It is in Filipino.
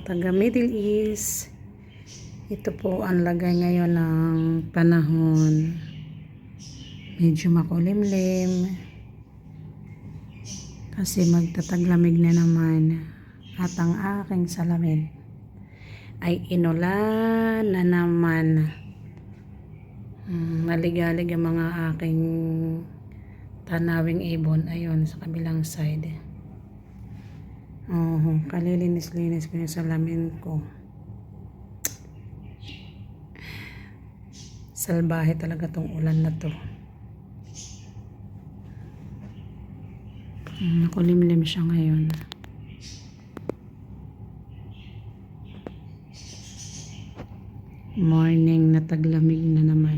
taga Middle East. Ito po ang lagay ngayon ng panahon. Medyo makulimlim. Kasi magtataglamig na naman. At ang aking salamin ay inulan na naman. Maligalig ang mga aking tanawing ibon. Ayun, sa kabilang side. Kalilinis-linis ko yung salamin ko. Salbahe talaga tong ulan na to. Nakulimlim siya ngayon. Morning na taglamig na naman.